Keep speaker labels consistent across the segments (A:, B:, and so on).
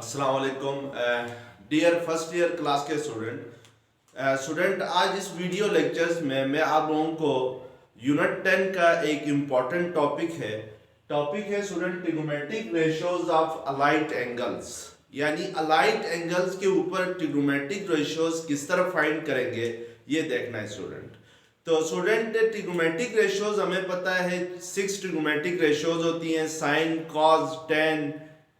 A: अस्सलाम वालेकुम dear first year class के स्टूडेंट आज इस वीडियो लेक्चर्स में मैं आप लोगों को यूनिट 10 का एक इम्पॉर्टेंट टॉपिक है student trigonometric ratios of allied angles. यानी अलाइट एंगल्स के ऊपर ट्रिग्नोमेट्रिक रेशियोज किस तरह फाइंड करेंगे ये देखना है स्टूडेंट। तो स्टूडेंट ट्रिग्नोमेट्रिक रेशियोज हमें पता है 6 ट्रिग्नोमेट्रिक रेशियोज होती हैं, sine, cos, tan,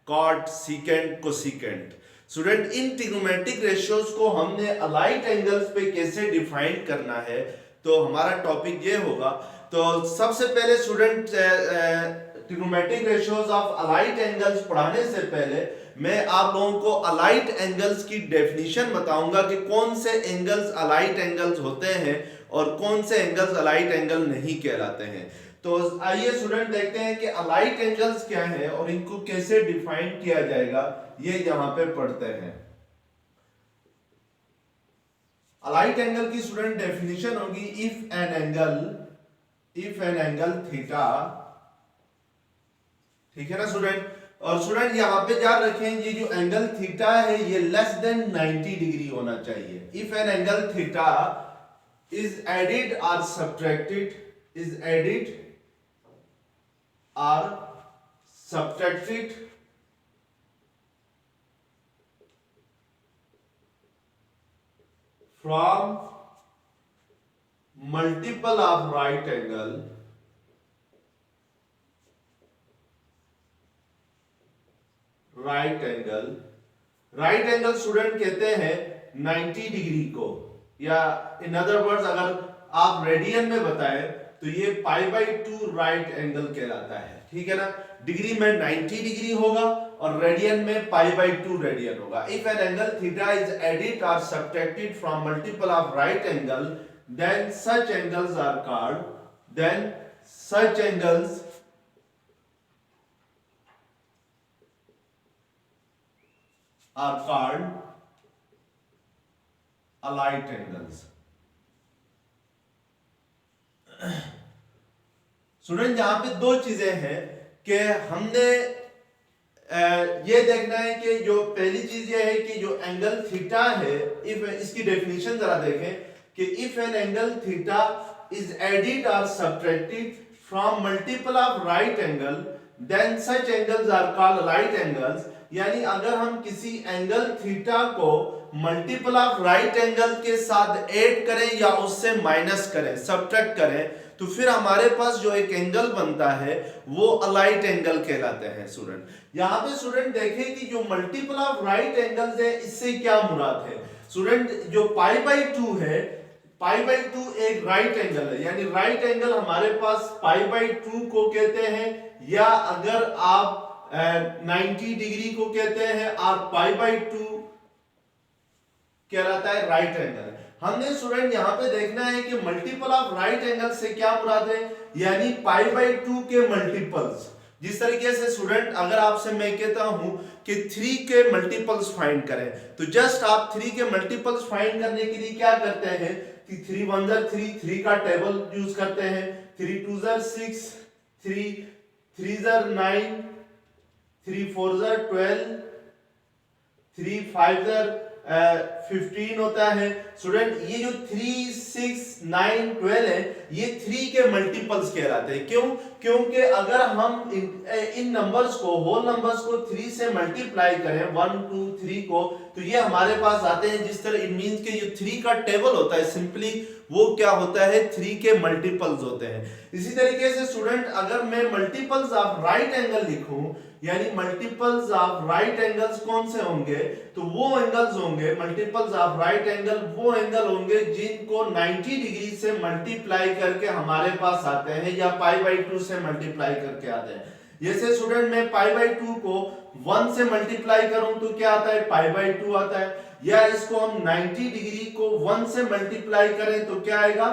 A: cot, secant, cosecant. Student इन ट्रिग्नोमेट्रिक रेशियोज को हमने अलाइट एंगल्स पे कैसे डिफाइन करना है तो हमारा टॉपिक ये होगा। तो सबसे पहले student trigonometric ratios of allied angles पढ़ाने से पहले मैं आप लोगों को अलाइट एंगल्स की डेफिनेशन बताऊंगा कि कौन से एंगल्स अलाइट एंगल्स होते हैं और कौन से एंगल्स अलाइट एंगल नहीं कहलाते हैं। तो आइए स्टूडेंट देखते हैं कि अलाइट एंगल्स क्या है और इनको कैसे डिफाइन किया जाएगा, ये यहां पे पढ़ते हैं। अलाइट एंगल की स्टूडेंट डेफिनेशन होगी इफ एन एंगल थीटा, ठीक है ना स्टूडेंट। और स्टूडेंट यहां पे याद रखें ये जो एंगल थीटा है ये लेस देन 90 डिग्री होना चाहिए। If an angle theta is added और subtracted from multiple of right angle student कहते हैं 90 डिग्री को, या इन अदर वर्ड्स अगर आप रेडियन में बताएं तो ये π/2 राइट एंगल कहलाता है, ठीक है ना। डिग्री में 90 डिग्री होगा और रेडियन में π/2 रेडियन होगा। If an angle theta is added और subtracted from multiple of right angle then such angles are called allied angles. Student यहां पे दो चीजें हैं कि हमने ये देखना है कि जो पहली चीज ये है कि जो एंगल थीटा है, इफ इसकी डेफिनेशन जरा देखें कि if an angle theta is added और subtracted from multiple of right angle then such angles are called allied angles. यानी अगर हम किसी एंगल थीटा को मल्टीपल ऑफ राइट एंगल के साथ ऐड करें या उससे माइनस करें, सब्ट्रैक्ट करें, तो फिर हमारे पास जो एक एंगल बनता है वो अलाइट एंगल कहलाते हैं स्टूडेंट। यहां पे स्टूडेंट देखें कि जो मल्टीपल ऑफ राइट एंगल्स है इससे क्या मुराद है। स्टूडेंट जो π/2 है, π/2 एक राइट एंगल है, यानी राइट एंगल हमारे पास π/2 को कहते हैं, या अगर आप 90 डिग्री को कहते हैं और π/2 कहलाता है राइट एंगल। हमने स्टूडेंट यहां पे देखना है कि मल्टीपल ऑफ राइट एंगल से क्या मुराद है, यानी π/2 के मल्टीपल्स। जिस तरीके से स्टूडेंट अगर आपसे मैं कहता हूं कि 3 के मल्टीपल्स फाइंड करें, तो जस्ट आप 3 के मल्टीपल्स फाइंड करने के लिए क्या करते हैं कि 3 1 3 का टेबल यूज करते हैं, 3 2 6, 3 3 9, 3 4 12, 3 5 15 होता है। स्टूडेंट ये जो 3 6 9 12 है ये 3 के मल्टीपल्स कहलाते हैं। क्यों? क्योंकि अगर हम इन नंबर्स को, होल नंबर्स को 3 से मल्टीप्लाई करें 1 2 3 को, तो ये हमारे पास आते हैं। जिस तरह इट मींस के जो 3 का टेबल होता है सिंपली वो क्या होता है 3 के मल्टीपल्स होते हैं। इसी तरीके से स्टूडेंट अगर मैं मल्टीपल्स ऑफ राइट एंगल लिखूं, यानी मल्टीपल्स ऑफ राइट एंगल्स कौन से होंगे, तो वो एंगल्स होंगे, मल्टीपल्स ऑफ राइट एंगल वो एंगल होंगे जिनको 90 डिग्री से मल्टीप्लाई करके हमारे पास आते हैं या π/2 से मल्टीप्लाई करके आते हैं। जैसे स्टूडेंट मैं π/2 को 1 से मल्टीप्लाई करूं तो क्या आता है π/2 आता है, या इसको हम 90 डिग्री को 1 से मल्टीप्लाई करें तो क्या आएगा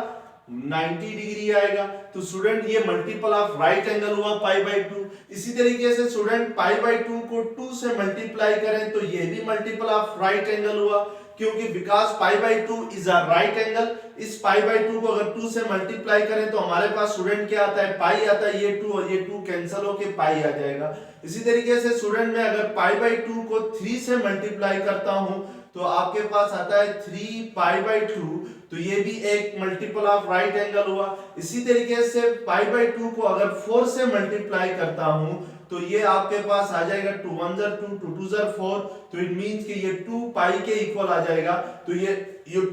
A: 90 डिग्री आएगा। तो स्टूडेंट ये मल्टीपल ऑफ राइट एंगल हुआ पाई बाई 2। इसी तरीके से स्टूडेंट पाई बाई 2 को 2 से मल्टीप्लाई करें तो ये भी मल्टीपल ऑफ राइट एंगल हुआ, क्योंकि because pi by 2 is a right angle. इस पाई बाई 2 को अगर 2 से मल्टीप्लाई करें तो हमारे पास स्टूडेंट क्या आता है, पाई आता है। ये 2 और ये 2 कैंसिल होके पाई आ जाएगा। इसी तरीके से स्टूडेंट मैं अगर पाई बाई 2 को 3 से मल्टीप्लाई करता हूं तो आपके पास आता है 3 पाई बाई 2, तो ये भी एक मल्टीपल ऑफ राइट एंगल हुआ। इसी तरीके से पाई बाई 2 को अगर 4 से मल्टीप्लाई करता हूं तो ये आपके पास आ जाएगा 2 1 जार 2 2 2 जार 4, तो इट मींस कि ये 2 पाई के इक्वल आ जाएगा। तो ये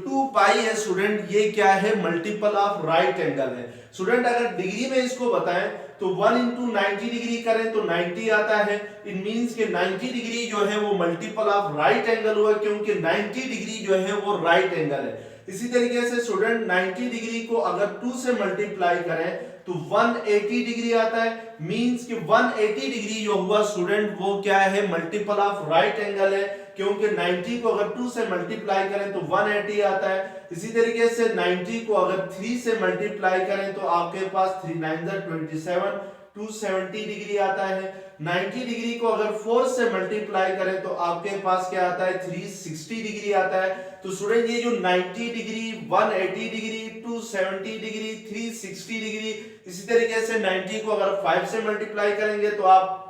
A: 2 पाई है स्टूडेंट, ये क्या है, मल्टीपल ऑफ राइट एंगल है। स्टूडेंट अगर डिग्री में इसको बताएं तो 1 इंटू 90 डिग्री करें तो 90 आता है। इट मींस कि 90 डिग्री जो है वो मल्टीपल ऑफ राइट एंगल हुआ, क्योंकि 90 डिग्री जो है वो राइट एंगल है। इसी तरीके से स्टूडेंट 90 डिग्री को अगर 2 से मल्टीप्लाई करें तो 180 डिग्री आता है। मींस कि 180 डिग्री जो हुआ स्टूडेंट वो क्या है, मल्टीपल ऑफ राइट एंगल है, क्योंकि 90 को अगर 2 से मल्टीप्लाई करें तो 180 आता है। इसी तरीके से 90 को अगर 3 से मल्टीप्लाई करें तो आपके पास 3 9 जार 27 270 डिग्री आता है। 90 डिग्री को अगर 4 से मल्टीप्लाई करें तो आपके पास क्या आता है, 360 डिग्री आता है। तो स्टूडेंट ये जो 90 डिग्री 180 डिग्री 270 डिग्री 360 डिग्री, इसी तरीके से 90 को अगर 5 से मल्टीप्लाई करेंगे तो आप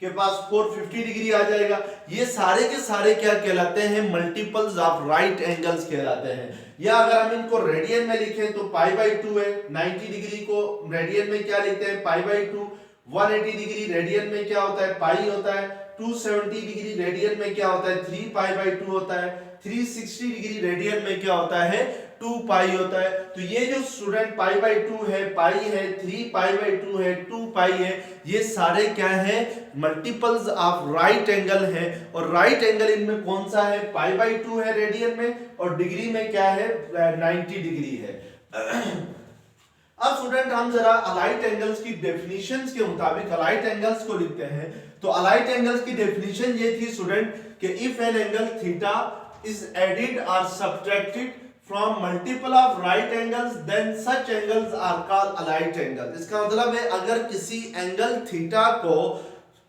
A: के पास 450 डिग्री आ जाएगा। ये सारे के सारे क्या कहलाते हैं, मल्टीपल्स ऑफ राइट एंगल्स कहलाते हैं। या अगर हम इनको रेडियन में लिखें तो पाई बाई 2 है। 90 डिग्री को रेडियन में क्या लिखते हैं, पाई बाई 2। 180 डिग्री रेडियन में क्या होता है, पाई होता है। 270 डिग्री रेडियन में क्या होता है, 3 पाई बाई 2 होता है। 360 डिग्री रेडियन में क्या होता है, 2 पाई होता है। तो ये जो स्टूडेंट पाई बाई 2 है, पाई है, 3 पाई बाई 2 है, 2 पाई है, ये सारे क्या है, मल्टीपल्स ऑफ राइट एंगल है। और राइट एंगल इनमें कौन सा है, पाई बाई 2 है रेडियन में, और डिग्री में क्या है, 90 डिग्री है। अब स्टूडेंट हम जरा अलाइट एंगल्स की डेफिनेशंस के मुताबिक अलाइट एंगल्स को लिखते हैं। तो अलाइट एंगल्स की डेफिनेशन ये थी स्टूडेंट कि if an angle theta is added or subtracted from multiple of right angles then such angles are called allied angle। इसका मतलब है अगर किसी एंगल थीटा को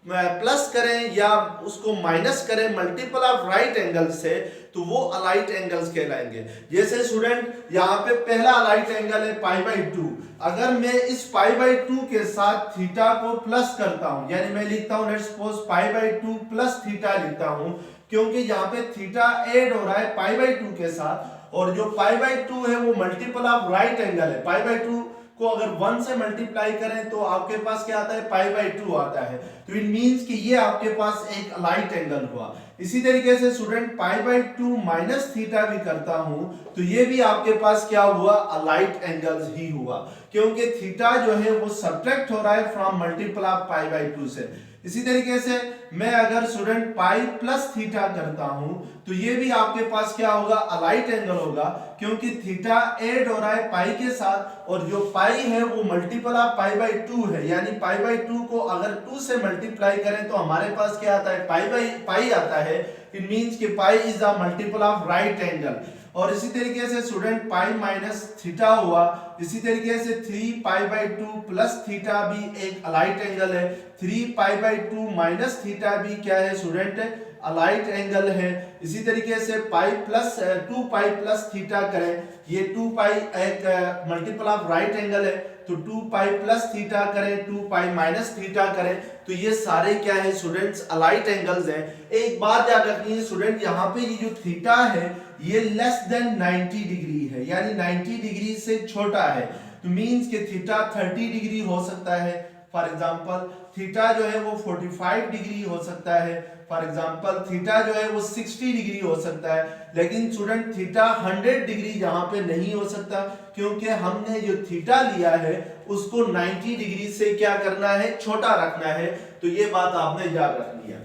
A: प्लस करें या उसको माइनस करें मल्टीपल ऑफ राइट एंगल से तो वो अलाइट एंगल्स कहलाएंगे। जैसे स्टूडेंट यहाँ पे पहला अलाइट एंगल है पाई बाई 2। अगर मैं इस पाई बाई 2 के साथ थीटा को प्लस करता हूं, यानी मैं लिखता हूं let's suppose pi by 2 plus theta लिखता हूं, क्योंकि यहाँ पे थीटा ऐड हो रहा है पाई बाई 2 के साथ, और जो पाई बाई 2 है वो मल्टीपल ऑफ राइट एंगल है। पाई बाई 2 को अगर 1 से मल्टीप्लाई करें तो आपके पास क्या आता है, पाई बाई 2 आता है। तो इट मींस कि ये आपके पास एक अलाइट एंगल हुआ। इसी तरीके से student pi by 2 minus theta भी करता हूं तो ये भी आपके पास क्या हुआ, अलाइट एंगल्स ही हुआ, क्योंकि थीटा जो है वो सब्ट्रैक्ट हो रहा है from multiple of pi by 2 से। इसी तरीके से मैं अगर स्टूडेंट पाई प्लस थीटा करता हूं तो ये भी आपके पास क्या होगा, अलाइट एंगल होगा, क्योंकि थीटा ऐड हो रहा है पाई के साथ, और जो पाई है वो मल्टीपल ऑफ पाई बाई 2 है। यानी पाई बाई 2 को अगर 2 से मल्टीप्लाई करें तो हमारे पास क्या आता है, पाई बाई पाई आता है। इट मींस कि pi is the multiple of right angle. और इसी तरीके से स्टूडेंट पाई माइनस थीटा हुआ। इसी तरीके से 3 पाई बाई 2 प्लस थीटा भी एक अलाइट एंगल है। 3 पाई बाई 2 माइनस थीटा भी क्या है स्टूडेंट, अलाइट एंगल है। इसी तरीके से pi plus 2 pi plus theta करें, ये 2 पाई एक मल्टीपल ऑफ राइट एंगल है, तो 2 पाई प्लस थीटा करें, 2 पाई माइनस थीटा करें, तो ये सारे क्या है स्टूडेंट्स, अलाइट एंगल्स हैं। एक बात याद रखनी है स्टूडेंट, यहाँ पे ये जो थीटा है ये लेस देन 90 डिग्री है, यानी 90 डिग्री से छोटा है। तो मींस कि थीटा 30 डिग्री हो सकता है। फॉर एग्जांपल थीटा जो है वो 45 डिग्री हो सकता है। फॉर एग्जांपल थीटा जो है वो 60 डिग्री हो सकता है। लेकिन स्टूडेंट थीटा 100 डिग्री यहाँ पे नहीं हो सकता, क्योंकि हमने जो थीटा लिया है उसको 90 डिग्री से क्या करना है, छोटा रखना है। तो ये बात आपने याद रखनी है।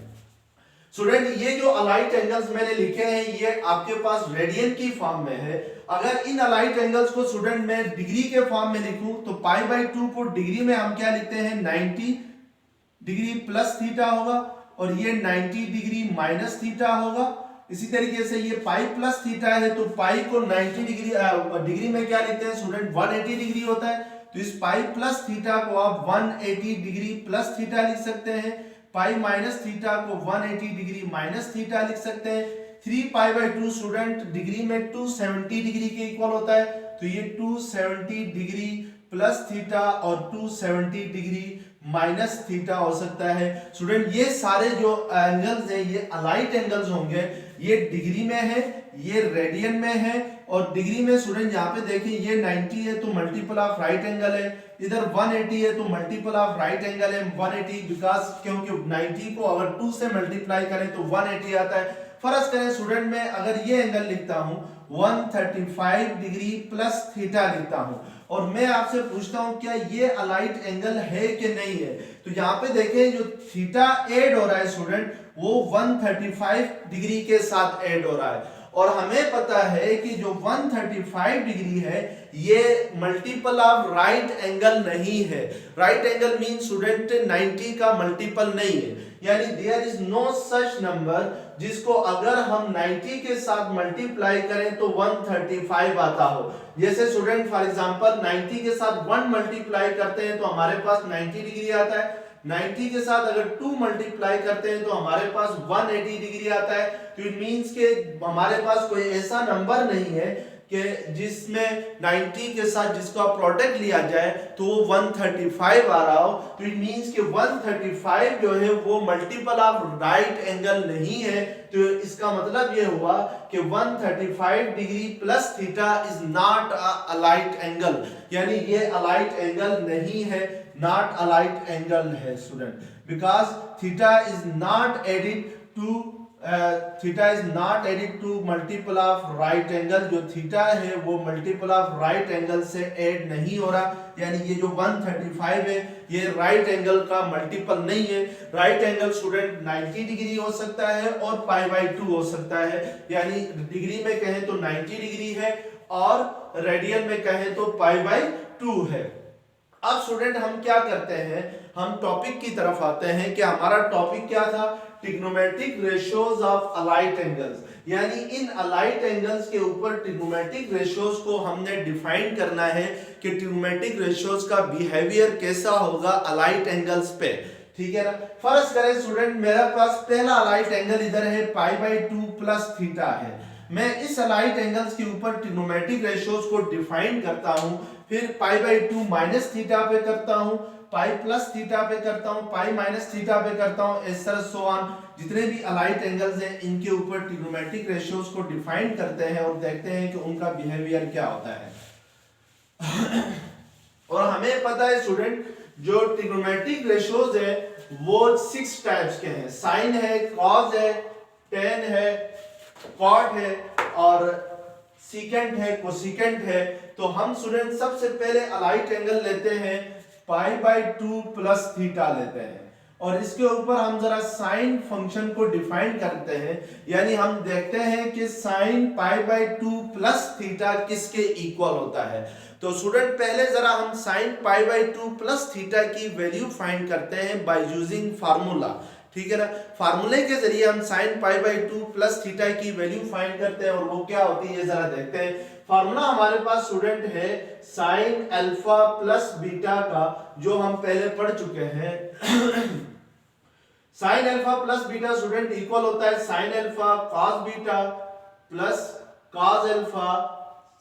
A: स्टूडेंट ये जो अलाइट एंगल्स मैंने लिखे हैं ये आपके पास रेडियन की फॉर्म में है। अगर इन अलाइट एंगल्स को स्टूडेंट मैं डिग्री के फॉर्म में लिखूं तो पाई बाई 2 को डिग्री में हम क्या लिखते हैं, 90 डिग्री प्लस थीटा होगा, और ये 90 डिग्री माइनस थीटा होगा। इसी तरीके से ये पाई प्लस थीटा है, तो पाई को 90 डिग्री डिग्री में क्या लिखते हैं स्टूडेंट, 180 डिग्री होता है। तो इस पाई प्लस थीटा को आप 180 डिग्री प्लस थीटा लिख सकते हैं। पाई माइनस थीटा को 180 डिग्री माइनस थीटा लिख सकते हैं। 3 पाई बाई 2 स्टूडेंट डिग्री में 270 डिग्री के इक्वल होता है, तो ये 270 डिग्री प्लस थीटा और 270 डिग्री माइनस थीटा हो सकता है। स्टूडेंट ये सारे जो एंगल्स हैं ये अलाइट एंगल्स होंगे, ये डिग्री में है, ये रेडियन में है। और डिग्री में स्टूडेंट यहाँ पे देखिए ये 90 है तो मल्टीपल ऑफ राइट एंगल है, इधर 180 है तो मल्टीपल ऑफ राइट एंगल है 180, बिकॉज क्योंकि 90 को अगर 2 से मल्टीप्लाई करें तो 180 आता है। फर्ज करें स्टूडेंट मैं अगर ये एंगल लिखता हूं 135 डिग्री प्लस थीटा लिखता हूं, और मैं आपसे पूछता हूं क्या ये अलाइट एंगल है कि नहीं है, तो यहाँ पे देखें जो थीटा ऐड हो रहा है स्टूडेंट वो 135 डिग्री के साथ ऐड हो रहा है। और हमें पता है कि जो 135 डिग्री है ये मल्टीपल ऑफ राइट एंगल नहीं है। राइट एंगल मीन स्टूडेंट 90 का मल्टीपल नहीं है, यानी there is no such number जिसको अगर हम 90 के साथ मल्टीप्लाई करें तो 135 आता हो। जैसे स्टूडेंट फॉर एग्जांपल 90 के साथ 1 मल्टीप्लाई करते हैं तो हमारे पास 90 डिग्री आता है, 90 के साथ अगर 2 मल्टीप्लाई करते हैं तो हमारे पास 180 डिग्री आता है। तो इट मींस के हमारे पास कोई ऐसा नंबर नहीं है कि जिसमें 90 के साथ जिसका प्रोडक्ट लिया जाए तो वो 135 आ रहा हो। तो इट मींस कि 135 जो है वो मल्टीपल ऑफ राइट एंगल नहीं है। तो इसका मतलब ये हुआ कि 135 degree plus theta is not a allied angle, यानी ये अलाइट एंगल नहीं है, नॉट अलाइट एंगल है student, because theta is not added to multiple of right angle. जो थीटा है वो मल्टीपल ऑफ राइट एंगल से ऐड नहीं हो रहा, यानी ये जो 135 है ये राइट एंगल का मल्टीपल नहीं है। राइट एंगल स्टूडेंट 90 डिग्री हो सकता है और पाई बाई 2 हो सकता है, यानी डिग्री में कहें तो 90 डिग्री है और रेडियन में कहें तो पाई बाई 2 है। अब स्टूडेंट हम क्या करते हैं, हम टॉपिक की तरफ आते हैं कि हमारा टॉपिक क्या था, trigonometric ratios of allied angles, यानी इन अलाइट एंगल्स के ऊपर ट्रिग्नोमेट्रिक रेशियोज को हमने डिफाइन करना है कि ट्रिग्नोमेट्रिक रेशियोज का बिहेवियर कैसा होगा अलाइट एंगल्स पे, ठीक है ना। फर्ज करें स्टूडेंट मेरे पास पहला अलाइट एंगल इधर है पाई बाई 2 प्लस थीटा है, मैं इस अलाइट एंगल्स के ऊपर ट्रिग्नोमेट्रिक रेशियोज को डिफाइन करता हूं, फिर पाई बाई 2 माइनस थीटा पे करता हूं, पाई प्लस थीटा पे करता हूं, पाई माइनस थीटा पे करता हूं, इस तरह सो ऑन जितने भी अलाइट एंगल्स हैं इनके ऊपर ट्रिग्नोमेट्रिक रेशियोज को डिफाइन करते हैं और देखते हैं कि उनका बिहेवियर क्या होता है। और हमें पता है स्टूडेंट जो ट्रिग्नोमेट्रिक रेशियोज है वो 6 टाइप्स के हैं, साइन है, कॉस है, टेन है, कॉट है और सीकेंट है, कोसिकेंट है। तो हम स्टूडेंट सबसे पहले अलाइट एंगल लेते हैं पाई बाई 2 प्लस थीटा लेते हैं और इसके ऊपर हम जरा साइन फंक्शन को डिफाइन करते हैं, यानी हम देखते हैं कि sign pi by 2 plus theta किसके इक्वल होता है। तो स्टूडेंट पहले जरा हम sign pi by 2 plus theta की वैल्यू फाइंड करते हैं बाय यूजिंग फार्मूला, ठीक है ना। फार्मूले के जरिए हम sign pi by 2 plus theta की वैल्यू फाइंड करते हैं और वो क्या होती है जरा देखते हैं। फार्मूला हमारे पास स्टूडेंट है साइन अल्फा प्लस बीटा का, जो हम पहले पढ़ चुके हैं। Sine alpha plus beta student equal होता है sine alpha cos beta plus cos alpha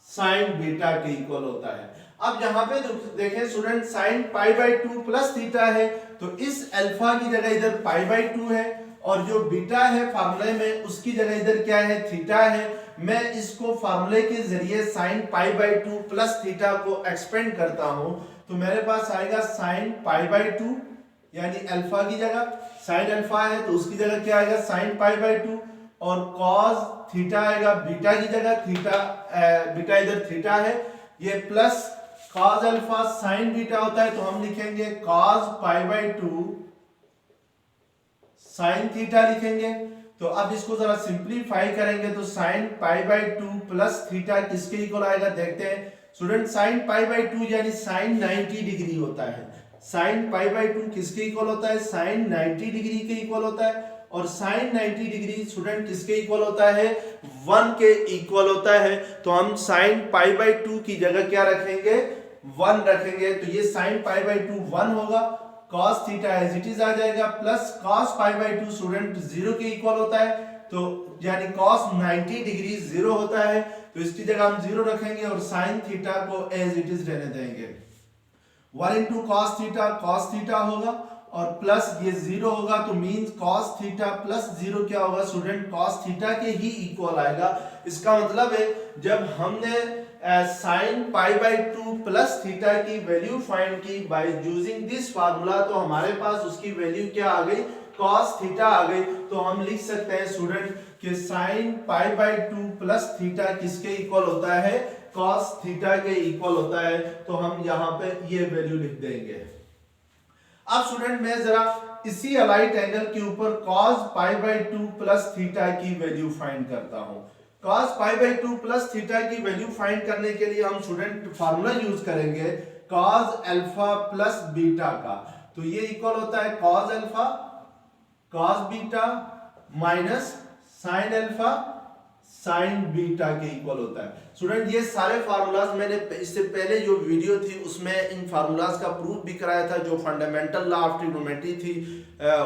A: sign beta के इक्वल होता है। अब यहाँ पे देखें student sine pi by 2 plus theta है, तो इस अल्फा की जगह इधर पाई बाई 2 है और जो बीटा है फार्मूले में उसकी जगह इधर क्या है, थीटा है। मैं इसको फार्मूले के जरिए sign pi by 2 plus theta को एक्सपेंड करता हूं, तो मेरे पास आएगा साइन पाई बाई 2, यानी अल्फा की जगह साइन अल्फा है तो उसकी जगह क्या आएगा साइन पाई बाई 2, और कॉस थीटा आएगा बीटा की जगह, थीटा बीटा इधर थीटा है, ये plus cos alpha sign beta होता है तो हम लिखेंगे cos pi by 2 sine theta लिखेंगे। तो अब इसको जरा सिंपलीफाई करेंगे तो sign pi by 2 plus theta किसके इक्वल आएगा देखते हैं स्टूडेंट। साइन पाई बाई 2 यानी साइन 90 डिग्री होता है, साइन पाई बाई 2 किसके इक्वल होता है, साइन 90 डिग्री के इक्वल होता है। और साइन 90 डिग्री स्टूडेंट किसके इक्वल होता है, 1 के इक्वल होता है। तो हम साइन पाई बाई 2 की जगह क्या रखेंगे, 1 रखेंगे। तो ये साइन पाई बाई 2 1 होगा, cos theta as it is आ जाएगा, प्लस cos पाई बाई 2 स्टूडेंट 0 के इक्वल होता है। तो यानी cos 90 डिग्री 0 होता है, तो इसकी जगह हम 0 रखेंगे और साइन थीटा को एज इट इज रहने देंगे। 1 इंटू कॉस थीटा होगा और प्लस ये 0 होगा, तो मींस cos थीटा प्लस 0 क्या होगा स्टूडेंट, cos थीटा के ही इक्वल आएगा। इसका मतलब है जब हमने sign pi by 2 plus theta की वैल्यू फाइंड की बाय यूजिंग दिस फार्मूला, तो हमारे पास उसकी वैल्यू क्या आ गई, cos थीटा आ गई। तो हम लिख सकते हैं स्टूडेंट कि sign pi by 2 plus theta किसके इक्वल होता है, cos थीटा के इक्वल होता है। तो हम यहाँ पे ये वैल्यू लिख देंगे। अब स्टूडेंट मैं जरा इसी अलाइट एंगल के ऊपर cos pi by 2 plus theta की वैल्यू फाइंड करता हूं। cos pi by 2 plus theta की वैल्यू फाइंड करने के लिए हम स्टूडेंट फार्मूला यूज करेंगे cos अल्फा प्लस बीटा का। तो ये इक्वल होता है cos alpha cos beta minus sine alpha sign beta के इक्वल होता है। स्टूडेंट ये सारे फार्मूलाज मैंने इससे पहले जो वीडियो थी उसमें इन फार्मूलाज का प्रूफ भी कराया था, जो फंडामेंटल लॉ ऑफ ट्रिग्नोमेट्री थी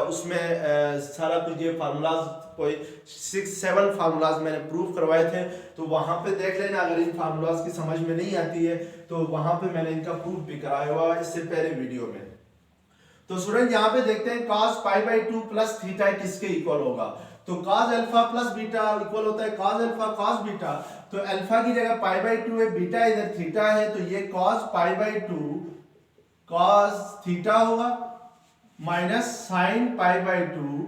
A: उसमें सारा कुछ ये फार्मूलाज कोई 6-7 फार्मूलाज मैंने प्रूफ करवाए थे। तो वहां पे देख लेना, अगर इन फार्मूलाज की समझ में नहीं आती है तो वहां पे मैंने इनका प्रूफ भी कराया हुआ इससे पहले वीडियो में। तो स्टूडेंट यहाँ पे देखते हैं cos pi by 2 plus theta किसके इक्वल होगा। तो cos alpha plus beta equal होता है cos अल्फा cos बीटा। तो अल्फा की जगह पाई बाई 2 है, बीटा इधर थीटा है, तो ये cos pi by 2 cos theta होगा minus sine pi by 2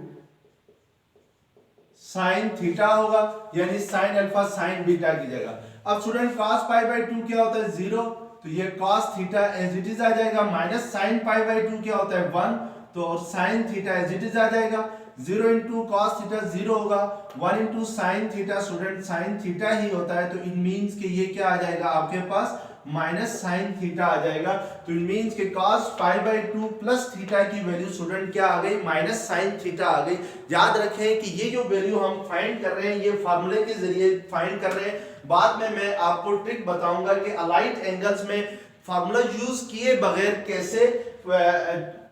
A: sine theta होगा, यानी साइन अल्फा साइन बीटा की जगह। अब स्टूडेंट cos पाई बाई 2 क्या होता है 0, तो ये cos theta as it is आ जाएगा, माइनस साइन पाई बाई 2 क्या होता है 1, तो और sine theta as it is आ जाएगा। 0 इंटू कॉस थीटा 0 होगा, 1 इंटू साइन थीटा स्टूडेंट साइन थीटा ही होता है। तो इट मींस कि ये क्या आ जाएगा आपके पास माइनस साइन थीटा आ जाएगा। तो इट मींस कि cos pi by 2 plus theta की वैल्यू स्टूडेंट क्या आ गई, माइनस साइन थीटा आ गई। याद रखें कि ये जो वैल्यू हम फाइंड कर रहे हैं ये फार्मूले के जरिए फाइंड कर रहे हैं। बाद में मैं आपको ट्रिक बताऊंगा कि अलाइट एंगल्स में फार्मूला यूज किए बगैर कैसे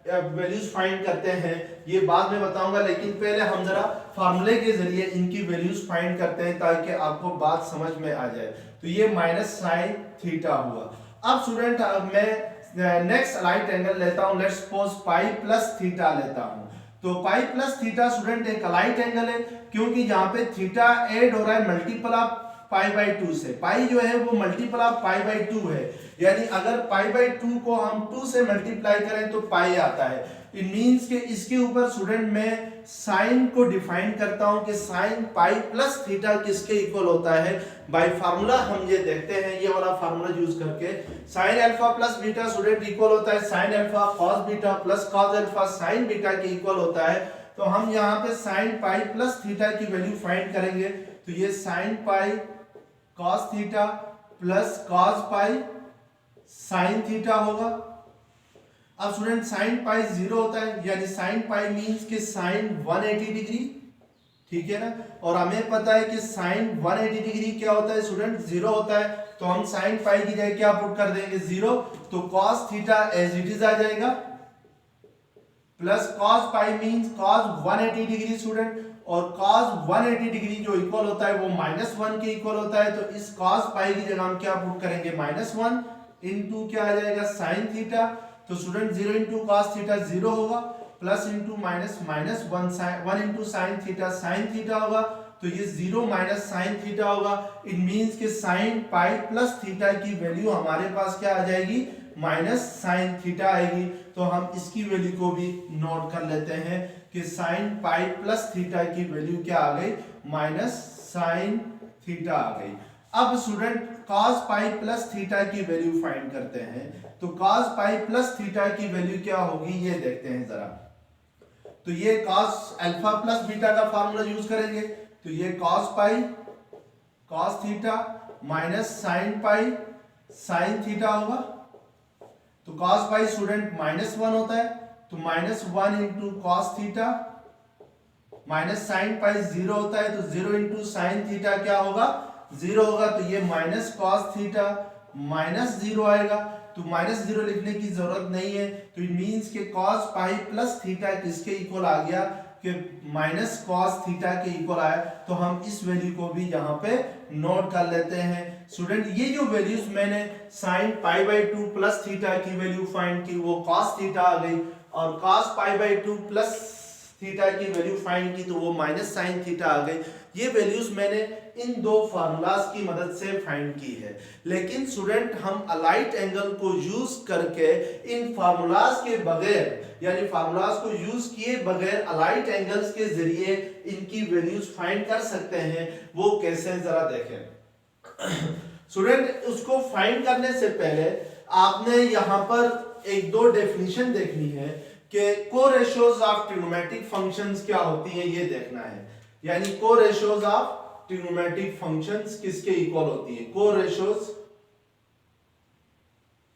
A: वैल्यूज फाइंड करते हैं, ये बाद में बताऊंगा। लेकिन पहले हम जरा फार्मूले के जरिए इनकी वैल्यूज फाइंड करते हैं ताकि आपको बात समझ में आ जाए। तो ये माइनस साइन थीटा हुआ। अब स्टूडेंट मैं नेक्स्ट अलाइट एंगल लेता हूं, let's suppose pi plus theta लेता हूं। तो पाई प्लस थीटा स्टूडेंट एक अलाइट एंगल है, क्योंकि यहाँ पे थीटा ऐड हो रहा है मल्टीपल ऑफ पाई बाई 2 से। पाई जो है वो मल्टीपल ऑफ पाई बाई 2 है, यानी अगर पाई बाई 2 को हम 2 से मल्टीप्लाई करें तो पाई आता है। इट मींस कि इसके ऊपर स्टूडेंट मैं साइन को डिफाइन करता हूं कि साइन पाई प्लस थीटा किसके इक्वल होता है। बाय फार्मूला हम ये देखते हैं, ये वाला फार्मूला यूज करके sine alpha plus beta student equal होता है sine alpha cos beta plus cos alpha sign beta के इक्वल होता है। तो हम यहाँ पे साइन पाई प्लस थीटा की वैल्यू फाइंड करेंगे। तो ये sine pi cos theta plus cos पाई sin थीटा होगा। अब स्टूडेंट sin पाई 0 होता है, यानी sin पाई मींस कि sin 180 डिग्री, ठीक है ना। और हमें पता है कि sin 180 डिग्री क्या होता है स्टूडेंट 0 होता है। तो हम sin पाई की जगह क्या पुट कर देंगे 0, तो cos theta as it is आ जाएगा plus cos pi means cos 180 degree स्टूडेंट, और cos 180 डिग्री जो इक्वल होता है वो -1 के इक्वल होता है। तो इस cos पाई की जगह हम क्या पुट करेंगे -1 इंटू क्या आ जाएगा sin थीटा। तो स्टूडेंट 0 इंटू cos थीटा 0 होगा, plus into minus -1 into sin theta sin theta होगा। तो ये 0 माइनस sin थीटा होगा। इट मींस कि sin पाई प्लस थीटा की वैल्यू हमारे पास क्या आ जाएगी माइनस साइन थीटा आएगी। तो हम इसकी वैल्यू को भी नोट कर लेते हैं कि साइन पाई प्लस थीटा की वैल्यू क्या आ गई माइनस साइन थीटा आ गई। अब student cos pi plus theta की वैल्यू फाइंड करते हैं। तो cos पाई प्लस थीटा की वैल्यू क्या होगी ये देखते हैं जरा। तो ये cos अल्फा प्लस बीटा का फार्मूला यूज करेंगे। तो ये cos पाई cos theta minus sine pi sine theta होगा। तो cos पाई स्टूडेंट -1 होता है, तो -1 into cos theta minus sine पाई 0 होता है, तो 0 इंटू साइन थीटा क्या होगा, 0 होगा। तो ये माइनस कॉस थीटा माइनस 0 आएगा, तो माइनस 0 लिखने की जरूरत नहीं है। तो इट मींस के कॉस पाई प्लस थीटा किसके इक्वल आ गया, कि माइनस कॉस थीटा के इक्वल आया। तो हम इस वैल्यू को भी यहाँ पे नोट कर लेते हैं। स्टूडेंट ये जो वैल्यूज मैंने sign pi by 2 plus theta की वैल्यू फाइंड की, वो कॉस थीटा आ गई, और cos pi by 2 plus theta की वैल्यू फाइंड की, तो वो माइनस साइन थीटा आ गई। ये वैल्यूज मैंने इन दो फार्मूलाज की मदद से फाइंड की है। लेकिन स्टूडेंट हम अलाइट एंगल को यूज करके इन फार्मूलाज के बगैर, यानी फार्मूलाज को यूज किए बगैर अलाइट एंगल्स के जरिए इनकी वैल्यूज फाइंड कर सकते हैं। वो कैसे, जरा देखें। स्टूडेंट उसको फाइंड करने से पहले आपने यहाँ पर एक दो डेफिनेशन देखनी है कि कोरेशियोज ऑफ ट्रिग्नोमेट्रिक फंक्शंस क्या होती हैं, ये देखना है। यानी कोरेशियोज ऑफ ट्रिग्नोमेट्रिक फंक्शंस किसके इक्वल होती है, कोरेशियोज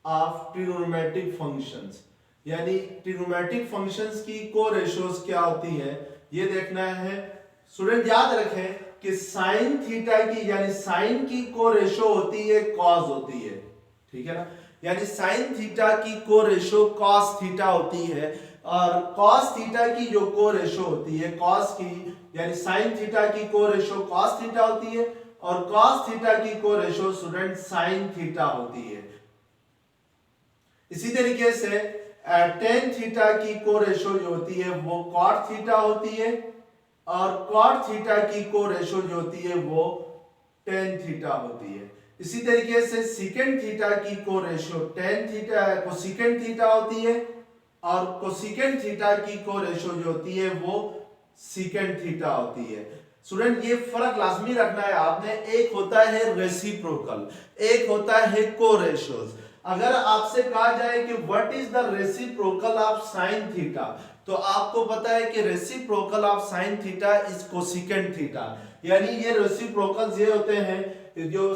A: ऑफ ट्रिग्नोमेट्रिक फंक्शंस, यानी ट्रिग्नोमेट्रिक फंक्शंस की कोरेशियोज क्या होती है, ये देखना है। स्टूडेंट याद रखें कि साइन थीटा की, यानी साइन की कोरेशियो होती है कॉस होती है, ठीक है ना। यानी साइन थीटा की कोरेशियो कॉस थीटा होती है, और कॉस थीटा की जो कोरेशियो होती है कॉस की, यानी साइन थीटा की कोरेशियो कॉस थीटा होती है, और कॉस थीटा की कोरेशियो स्टूडेंट साइन थीटा होती है। इसी तरीके से टेन थीटा की कोरेशियो जो होती है वो कॉट थीटा होती है, और कॉट थीटा की कोरेशियो जो होती है वो टेन थीटा होती है। इसी तरीके से सीकेंड थीटा की कोरेशियो टेन थीटा कोसेकेंड थीटा होती है, और कोसेकेंड थीटा की कोरेशियो जो होती है वो सीकेंड थीटा होती है। स्टूडेंट ये फर्क लाजमी रखना है आपने, एक होता है रेसिप्रोकल, एक होता है कोरेशियोज। अगर आपसे कहा जाए कि what is the reciprocal of sine theta, तो आपको पता है कि reciprocal of sine theta is cosecant theta. यानी ये रेसिप्रोकल्स ये होते हैं, जो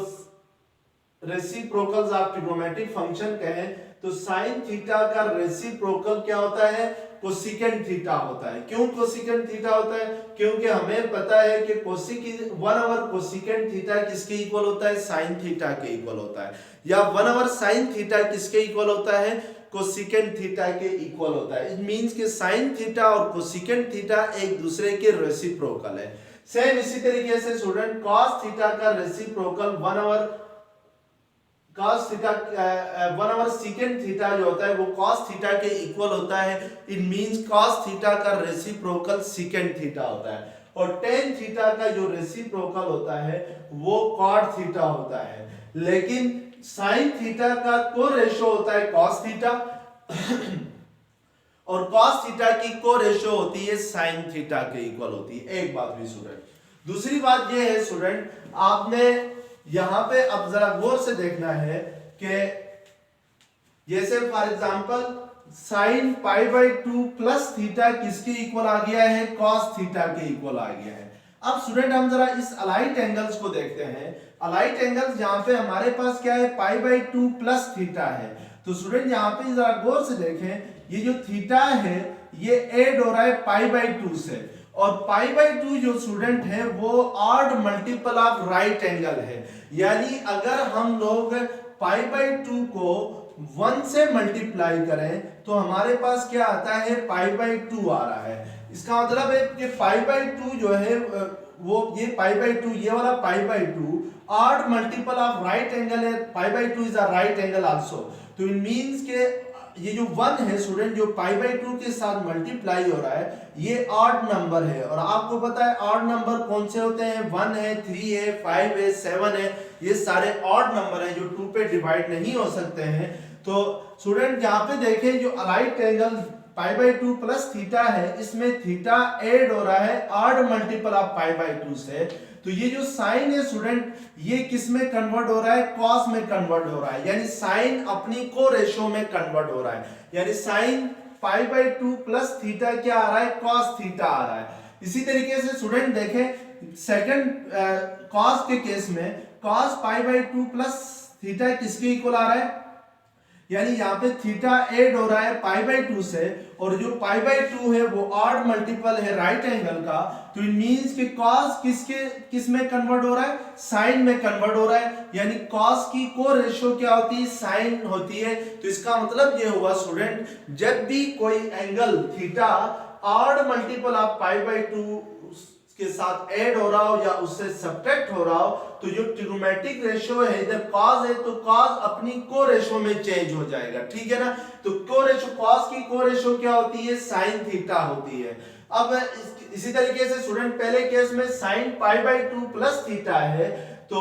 A: रेसिप्रोकल्स ऑफ ट्रिग्नोमेट्रिक फंक्शन कहें तो साइन थीटा का रेसिप्रोकल क्या होता है, कोसेकेंड थीटा होता है। क्यों कोसेकेंड थीटा होता है, क्योंकि हमें पता है कि कोसेक 1 ओवर कोसेकेंड थीटा किसके इक्वल होता है, साइन थीटा के इक्वल होता है, या 1 ओवर साइन थीटा किसके इक्वल होता है, कोसेकेंड थीटा के इक्वल होता है। इट मींस कि साइन थीटा और कोसेकेंड थीटा एक दूसरे के रेसिप्रोकल है। सेम इसी तरीके से स्टूडेंट cos थीटा का reciprocal 1 over cos theta 1 over second theta जो होता है वो cos थीटा के इक्वल होता है। इट मींस cos थीटा का रेसिप्रोकल सेकेंड थीटा होता है, और tan थीटा का जो रेसिप्रोकल होता है वो cot थीटा होता है। लेकिन sin थीटा का कोरेशियो होता है cos थीटा, और cos थीटा की कोरेशियो होती है sin थीटा के इक्वल होती है। एक बात भी स्टूडेंट। दूसरी बात ये है स्टूडेंट, आपने यहां पे अब जरा गौर से देखना है कि जैसे for example sign pi by 2 plus theta किसके इक्वल आ गया है, cos थीटा के इक्वल आ गया है। अब स्टूडेंट हम जरा इस अलाइट एंगल्स को देखते हैं। अलाइट एंगल्स जहां पे हमारे पास क्या है, पाई बाई 2 प्लस थीटा है। तो स्टूडेंट यहाँ पे जरा गौर से देखें, ये जो थीटा है ये ऐड हो रहा है पाई बाई 2 से, और पाई बाई 2 जो स्टूडेंट है वो odd multiple of right angle है। यानी अगर हम लोग पाई बाई 2 को 1 से मल्टीप्लाई करें तो हमारे पास क्या आता है, पाई बाई 2 आ रहा है। इसका मतलब है कि पाई बाई 2 जो है वो ये पाई बाई 2, ये वाला pi by 2 odd multiple of right angle है। Pi by 2 is a right angle also. तो इट मींस के ये जो 1 है स्टूडेंट जो पाई बाई 2 के साथ मल्टीप्लाई हो रहा है ये ऑड नंबर है, और आपको पता है ऑड नंबर कौन से होते हैं, 1 है, 3 है, 5 है, 7 है, ये सारे ऑड नंबर हैं जो 2 पे डिवाइड नहीं हो सकते हैं। तो स्टूडेंट यहाँ पे देखें जो allied angle pi by 2 plus theta है, इसमें थीटा ऐड हो रहा है odd multiple of pi by 2 से। तो ये जो साइन है स्टूडेंट ये किस में कन्वर्ट हो रहा है, कॉस में कन्वर्ट हो रहा है। यानी साइन अपनी को रेशियो में कन्वर्ट हो रहा है, यानी sign pi by 2 plus theta क्या आ रहा है, कॉस थीटा आ रहा है। इसी तरीके से स्टूडेंट देखें सेकंड कॉस के केस में cos pi by 2 plus theta किसके इक्वल आ रहा है, यानी यहाँ पे थीटा ऐड हो रहा है पाई बाई 2 से, और जो पाई बाई 2 है वो ऑड मल्टीपल है राइट एंगल का, तो इट मींस कि कॉस किस में कन्वर्ट हो रहा है, साइन में कन्वर्ट हो रहा है। यानी कॉस की को रेशियो क्या होती है, साइन होती है। तो इसका मतलब ये हुआ स्टूडेंट, जब भी कोई angle theta odd multiple of pi by 2 के साथ ऐड हो रहा हो या उससे सब्ट्रैक्ट हो रहा हो, तो जो ट्रिग्नोमेट्रिक रेशियो है, इधर कॉस है तो कॉस अपनी को रेशियो में चेंज हो जाएगा, ठीक है ना। तो को रेशियो, कॉस की को रेशियो क्या होती है, साइन थीटा होती है। अब इसी तरीके से स्टूडेंट पहले केस में sign pi by 2 plus theta है, तो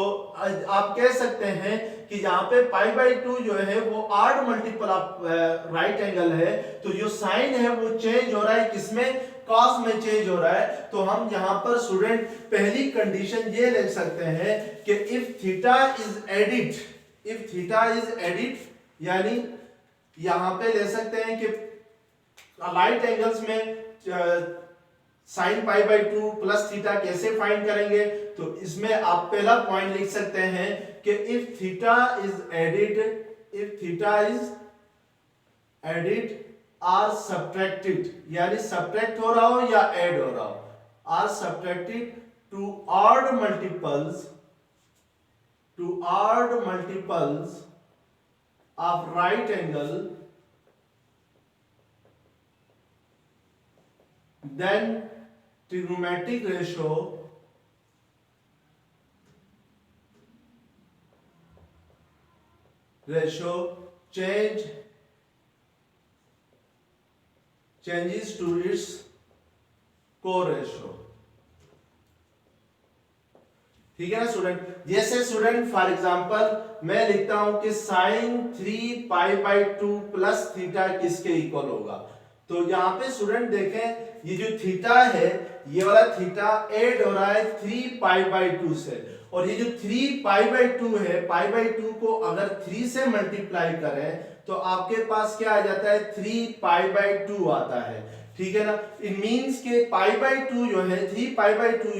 A: आप कह सकते हैं कि यहाँ पे पाई बाई 2 जो है वो odd multiple of right angle है, तो जो साइन है वो चेंज हो रहा है किसमें, कॉस में चेंज हो रहा है। तो हम यहाँ पर स्टूडेंट पहली कंडीशन ये लिख सकते हैं कि इफ थीटा इज एडिट, यानी यहाँ पे ले सकते हैं कि राइट एंगल्स में sign pi by 2 plus theta कैसे फाइंड करेंगे। तो इसमें आप पहला पॉइंट लिख सकते हैं कि if theta is added or subtracted, यानी सब्ट्रैक्ट हो रहा हो या ऐड हो रहा हो, or subtracted to odd multiples of right angle, then trigonometric ratio changes to its co-ratio, ठीक है ना स्टूडेंट। जैसे स्टूडेंट फॉर एग्जांपल मैं लिखता हूं कि sine 3 pi by 2 plus theta किसके इक्वल होगा। तो यहाँ पे स्टूडेंट देखें, ये जो थीटा है, ये वाला थीटा ऐड हो रहा है 3 पाई बाई 2 से, और ये जो 3 पाई बाई 2 है, पाई बाई 2 को अगर 3 से मल्टीप्लाई करें तो आपके पास क्या आ जाता है, 3 पाई बाई 2 आता है, ठीक है ना। इट मींस के पाई बाई 2 जो है, 3 पाई बाई 2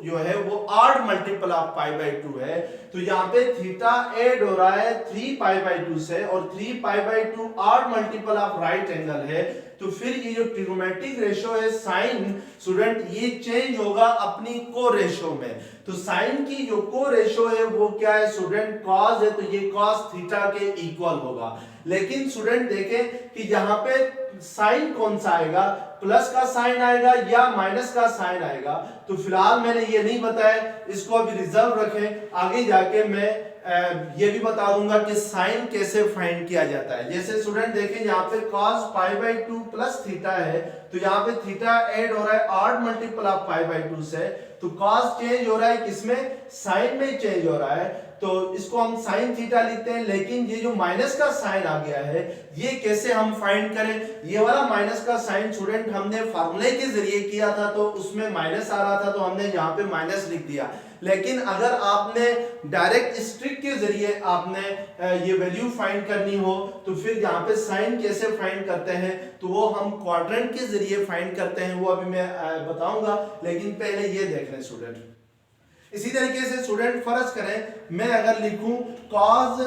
A: जो है वो odd multiple of pi by 2 है। तो यहाँ पे थीटा ऐड हो रहा है 3 पाई बाई 2 से, और 3 pi by 2 odd multiple of right angle है। तो फिर ये जो ट्रिग्नोमेट्रिक रेशियो है साइन, स्टूडेंट ये चेंज होगा अपनी को रेशियो में। तो साइन की जो को रेशियो है वो क्या है स्टूडेंट, कॉस है, तो ये कॉस थीटा के इक्वल होगा। लेकिन स्टूडेंट देखें कि यहाँ पे साइन कौन सा आएगा, प्लस का साइन आएगा या माइनस का साइन आएगा। तो फिलहाल मैंने ये नहीं बताया, इसको अभी रिजर्व रखें, आगे जाके मैं ये भी बता दूंगा कि साइन कैसे फाइंड किया जाता है। जैसे स्टूडेंट देखें यहाँ पे cos pi by 2 plus theta है, तो यहाँ पे थीटा ऐड हो रहा है odd multiple of pi by 2 से, तो cos चेंज हो रहा है किसमें, साइन में चेंज हो रहा है, तो इसको हम साइन थीटा लिखते हैं। लेकिन ये जो माइनस का साइन आ गया है, ये कैसे हम फाइंड करें। ये वाला माइनस का साइन स्टूडेंट हमने फार्मूले के जरिए किया था, तो उसमें माइनस आ रहा था, तो हमने यहाँ पे माइनस लिख दिया। लेकिन अगर आपने डायरेक्ट स्ट्रिक के जरिए आपने ये वैल्यू फाइंड करनी हो, तो फिर यहाँ पे साइन कैसे फाइंड करते हैं, तो वो हम क्वाड्रेंट के जरिए फाइंड करते हैं, वो अभी मैं बताऊंगा। लेकिन पहले ये देख लें स्टूडेंट। इसी तरीके से स्टूडेंट फर्ज करें मैं अगर लिखूं cos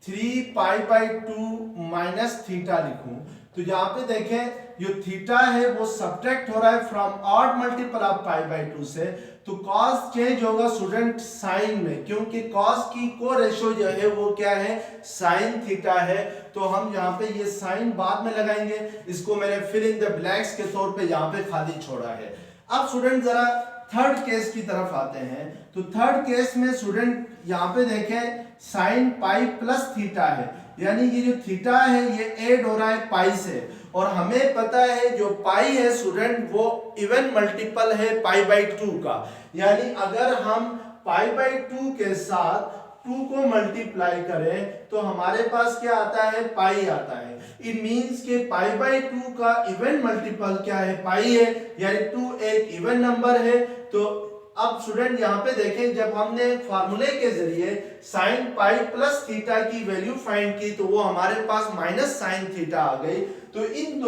A: 3 pi by 2 minus theta लिखूं, तो यहाँ पे देखें जो थीटा है वो सब्ट्रैक्ट हो रहा है from odd multiple of pi by 2 से, तो cos चेंज होगा स्टूडेंट साइन में, क्योंकि cos की को रेशियो जो है वो क्या है, साइन थीटा है। तो हम यहाँ पे ये साइन बाद में लगाएंगे, इसको मैंने फिल इन द ब्लैंक्स के तौर पे यहाँ पे खाली छोड़ा है। अब स्टूडेंट जरा थर्ड केस की तरफ आते हैं। तो थर्ड केस में स्टूडेंट यहाँ पे देखें साइन पाई प्लस थीटा है, यानी ये जो थीटा है ये ऐड हो रहा है पाई से, और हमें पता है जो पाई है स्टूडेंट वो इवन मल्टीपल है पाई बाई 2 का। यानी अगर हम पाई बाई 2 के साथ 2 को मल्टीप्लाई करें तो हमारे पास क्या आता है, पाई आता है। इट मींस के पाई बाई 2 का इवन मल्टीपल क्या है, पाई है, यानी 2 एक इवन नंबर है। तो अब स्टूडेंट यहाँ पे देखें, जब हमने फार्मूले के जरिए साइन पाई प्लस थीटा की वैल्यू फाइंड की, तो वो हमारे पास माइनस साइन थीटा आ गई। तो इन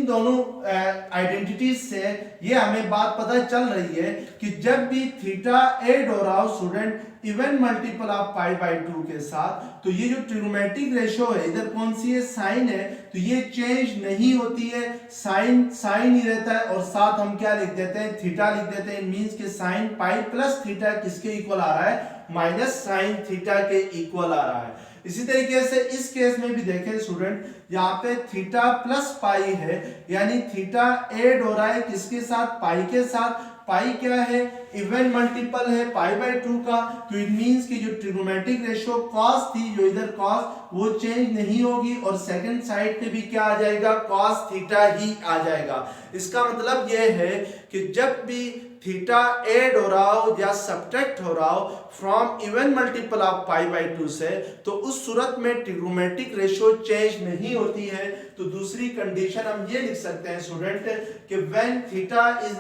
A: दोनों आइडेंटिटीज से ये हमें बात पता चल रही है कि जब भी थीटा ऐड हो रहा हो student even multiple of pi by 2 के साथ, तो ये जो ट्रिग्नोमेट्रिक रेशो है, इधर कौन सी है, साइन है, तो ये चेंज नहीं होती है, साइन ही रहता है, और साथ हम क्या लिख देते हैं, थीटा लिख देते हैं। मींस के साइन पाई प्लस थीटा किसके इक्वल आ रहा है, माइनस साइन थीटा के इक्वल आ रहा है। इसी तरीके से इस केस में भी देखें स्टूडेंट, यहाँ पे थीटा प्लस पाई है, यानी थीटा ऐड हो रहा है किसके साथ, पाई के साथ। पाई क्या है, इवन मल्टीपल है पाई बाय 2 का, तो इट मींस कि जो ट्रिग्नोमेट्रिक रेशो कॉस थी, जो इधर कॉस, वो चेंज नहीं होगी, और सेकंड साइड पे भी क्या आ जाएगा, कॉस थीटा ही आ जाएगा। इसका मतलब यह है कि जब भी थीटा ऐड हो रहा हो या सब्ट्रैक्ट हो रहा हो from even multiple of pi by 2 से, तो उस सूरत में ट्रिग्नोमेट्रिक रेशो चेंज नहीं होती है। तो दूसरी कंडीशन हम ये लिख सकते हैं स्टूडेंट कि when theta is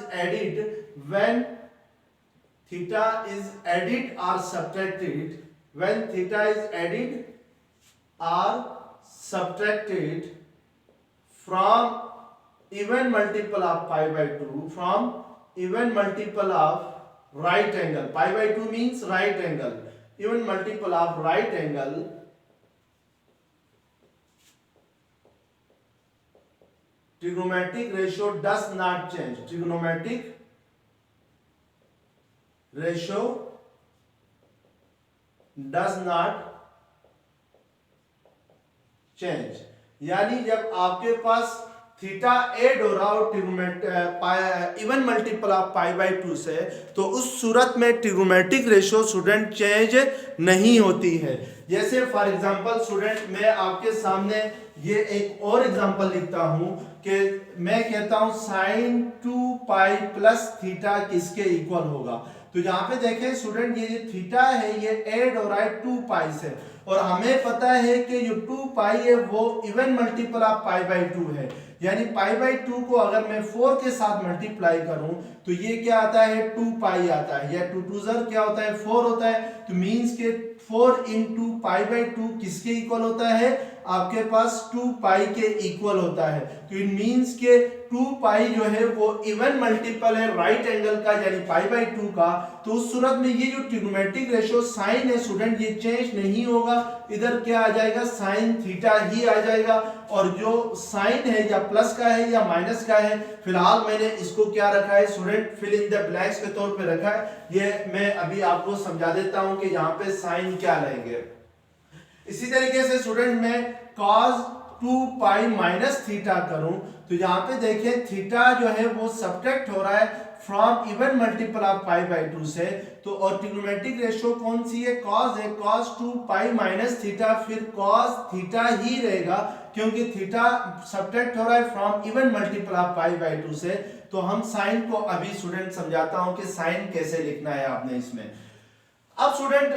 A: added or subtracted from even multiple of pi by 2, from even multiple of right angle, pi by 2 means right angle, even multiple of right angle, trigonometric ratio does not change. Trigonometric ratio does not change. यानी जब आपके पास theta add हो रहा हो even multiple of pi by 2 से, तो उस सूरत में ट्रिग्नोमेट्रिक रेशो स्टूडेंट चेंज नहीं होती है। जैसे फॉर एग्जांपल स्टूडेंट, मैं आपके सामने ये एक और एग्जांपल लिखता हूं कि मैं कहता हूं साइन 2 पाई प्लस थीटा किसके इक्वल होगा। तो यहाँ पे देखें स्टूडेंट, ये जो थीटा है ये ऐड हो रहा है 2 पाई से, और हमें पता है कि जो 2 पाई है वो even multiple of pi by 2 है, यानी पाई बाय 2 को अगर मैं 4 के साथ मल्टीप्लाई करूं तो ये क्या आता है, 2 पाई आता है, या 2 2 ज़र क्या होता है, 4 होता है। तो मींस के 4 इंटू पाई बाय 2 किसके इक्वल होता है, आपके पास 2 पाई के इक्वल होता है। तो इट मींस के 2 पाई जो है वो इवन मल्टीपल है राइट एंगल का, यानी पाई बाय 2 का। तो उस सूरत में ये जो ट्रिग्नोमेट्रिक रेशो साइन है स्टूडेंट, ये चेंज नहीं होगा, इधर क्या आ जाएगा, साइन थीटा ही आ जाएगा। और जो साइन है या प्लस का है या माइनस का है, फिलहाल मैंने इसको क्या रखा है student, fill in the blanks के तौर पे रखा है। ये मैं अभी आपको समझा देता हूं कि यहाँ पे साइन क्या रहेंगे। इसी तरीके से स्टूडेंट मैं cos 2 पाई माइनस थीटा करूं, तो यहाँ पे देखें थीटा जो है वो सब्ट्रैक्ट हो रहा है from even multiple of pi by 2 से। तो और ट्रिग्नोमेट्रिक रेशो कौन सी है, cos है, cos 2 पाई माइनस थीटा, फिर cos थीटा ही रहेगा क्योंकि थीटा सब्ट्रैक्ट हो रहा है from even multiple of pi by 2 से। तो हम साइन को अभी स्टूडेंट समझाता हूं कि साइन कैसे लिखना है आपने इसमें। अब स्टूडेंट